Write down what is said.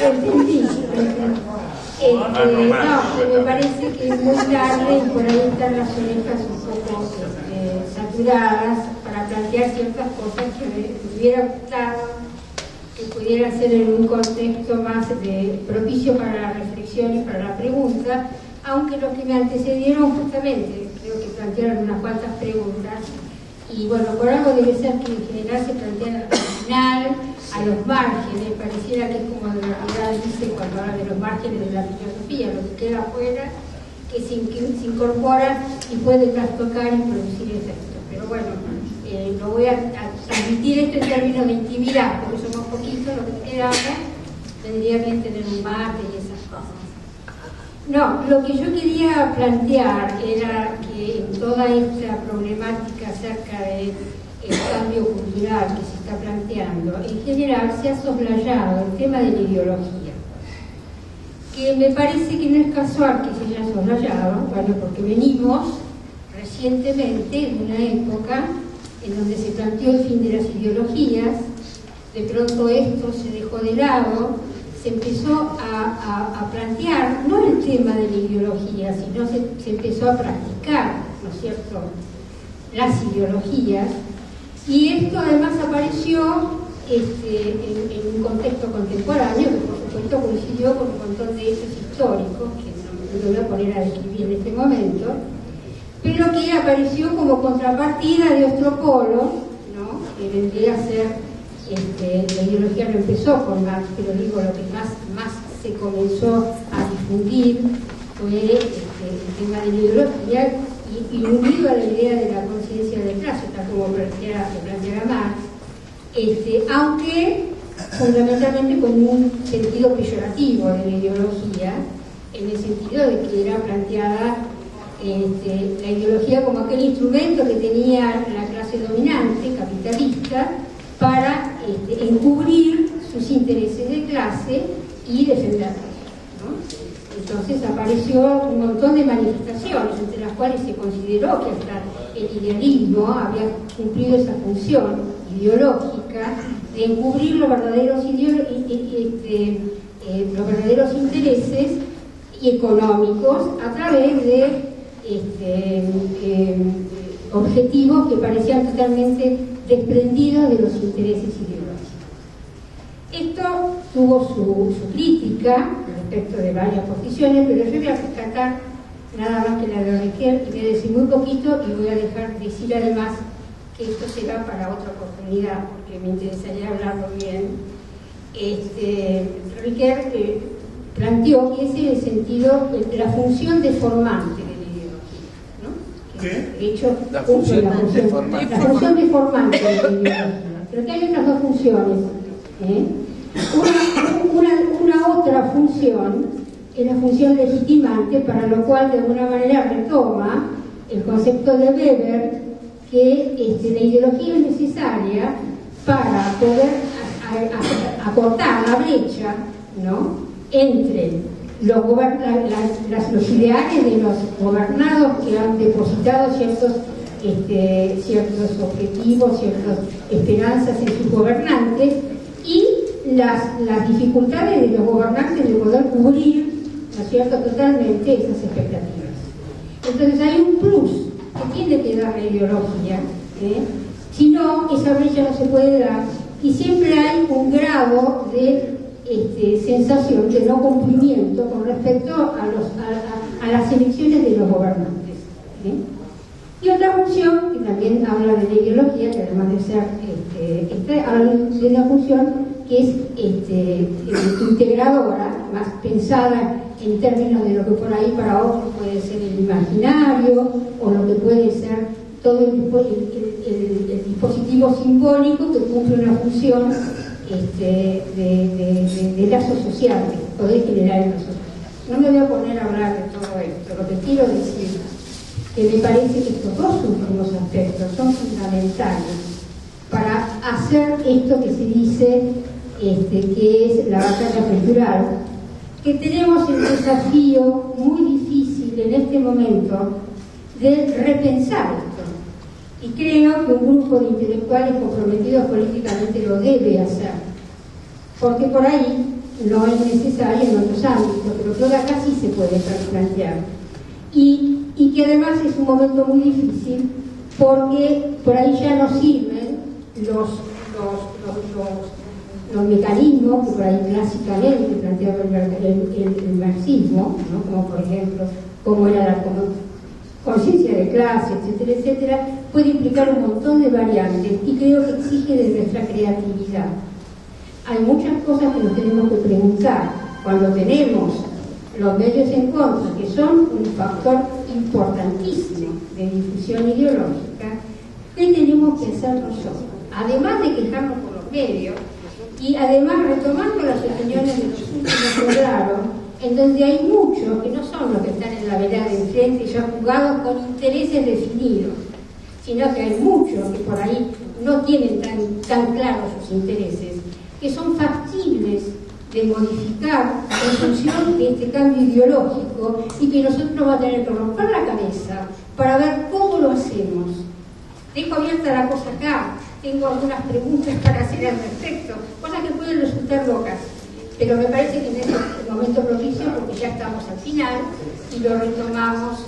Entendí. No, me parece que es muy tarde y por ahí están las orejas un poco saturadas para plantear ciertas cosas que me hubiera gustado que pudieran ser en un contexto más propicio para la reflexión y para la pregunta, aunque los que me antecedieron justamente creo que plantearon unas cuantas preguntas y bueno, por algo debe ser que en general se plantean al final, a los márgenes, pareciera que es como de la realidad dice cuando habla de los márgenes de la filosofía, lo que queda afuera, que se incorpora y puede trastocar y producir efectos. Pero bueno, no voy a transmitir esto en términos de intimidad, porque somos poquitos los que quedamos, tendría que tener un mate y esas cosas. No, lo que yo quería plantear era que en toda esta problemática acerca del cambio cultural que se está planteando, en general se ha soslayado el tema de la ideología, que me parece que no es casual que se haya soslayado, bueno, porque venimos recientemente de una época en donde se planteó el fin de las ideologías, de pronto esto se dejó de lado, se empezó a plantear no el tema de la ideología, sino se empezó a practicar, ¿no es cierto?, las ideologías, y esto además apareció en un contexto contemporáneo, que por supuesto coincidió con un montón de hechos históricos, que no me voy a poner a describir en este momento, pero que apareció como contrapartida de otro polo, ¿no?, que vendría a ser, la ideología no empezó con Marx, pero digo, lo que más se comenzó a difundir fue el tema de la ideología y unido a la idea de la conciencia de clase, tal como planteaba Marx, aunque fundamentalmente con un sentido peyorativo de la ideología, en el sentido de que era planteada la ideología como aquel instrumento que tenía la clase dominante, capitalista, para encubrir sus intereses de clase y defenderlos, ¿no? Entonces apareció un montón de manifestaciones, entre las cuales se consideró que hasta el idealismo había cumplido esa función ideológica de encubrir los verdaderos intereses económicos a través de objetivos que parecían totalmente desprendidos de los intereses ideológicos. Esto tuvo su crítica respecto de varias posiciones, pero yo voy a rescatar nada más que la de Riquet y voy a decir muy poquito y voy a dejar decir además que esto será para otra oportunidad porque me interesaría hablarlo bien. Riquet planteó que ese es el sentido de la función deformante de la ideología, ¿no? Que, de hecho, la función deformante de la ideología. Pero que hay otras dos funciones. Una otra función es la función legitimante, para lo cual de alguna manera retoma el concepto de Weber, que la ideología es necesaria para poder acortar la brecha, ¿no?, entre los ideales de los gobernados que han depositado ciertos objetivos, ciertas esperanzas en sus gobernantes y las dificultades de los gobernantes de poder cubrir, ¿no es cierto?, totalmente esas expectativas. Entonces hay un plus que tiene que dar la ideología, si no, esa brecha no se puede dar y siempre hay un grado de sensación de no cumplimiento con respecto a las elecciones de los gobernantes. Y otra función, que también habla de la ideología, que además de ser habla de una función que es integradora, más pensada en términos de lo que por ahí para otros puede ser el imaginario, o lo que puede ser todo el dispositivo simbólico que cumple una función de lazo social, de poder generar en nosotros. No me voy a poner a hablar de todo esto, lo que quiero decir que me parece que estos dos últimos aspectos son fundamentales para hacer esto que se dice que es la batalla cultural, que tenemos el desafío muy difícil en este momento de repensar esto. Y creo que un grupo de intelectuales comprometidos políticamente lo debe hacer. porque por ahí no es necesario en otros ámbitos, pero creo que acá sí se puede plantear. Y que además es un momento muy difícil porque por ahí ya no sirven los mecanismos que por ahí clásicamente planteaba el marxismo, ¿no? Como por ejemplo, cómo era la conciencia de clase, etcétera, etcétera, puede implicar un montón de variantes y creo que exige de nuestra creatividad. Hay muchas cosas que nos tenemos que preguntar cuando tenemos los medios en contra, que son un factor importantísimo de difusión ideológica. ¿Qué tenemos que hacer nosotros? Además de quejarnos por los medios, y además retomando las opiniones de los últimos que hablaron, en donde hay muchos que no son los que están en la vereda de enfrente ya jugados con intereses definidos, sino que hay muchos que por ahí no tienen tan claros sus intereses, que son factibles de modificar en función de este cambio ideológico y que nosotros vamos a tener que romper la cabeza para ver cómo lo hacemos. Dejo abierta la cosa acá, tengo algunas preguntas para hacer al respecto, cosas que pueden resultar locas, pero me parece que en este momento propicio, porque ya estamos al final y lo retomamos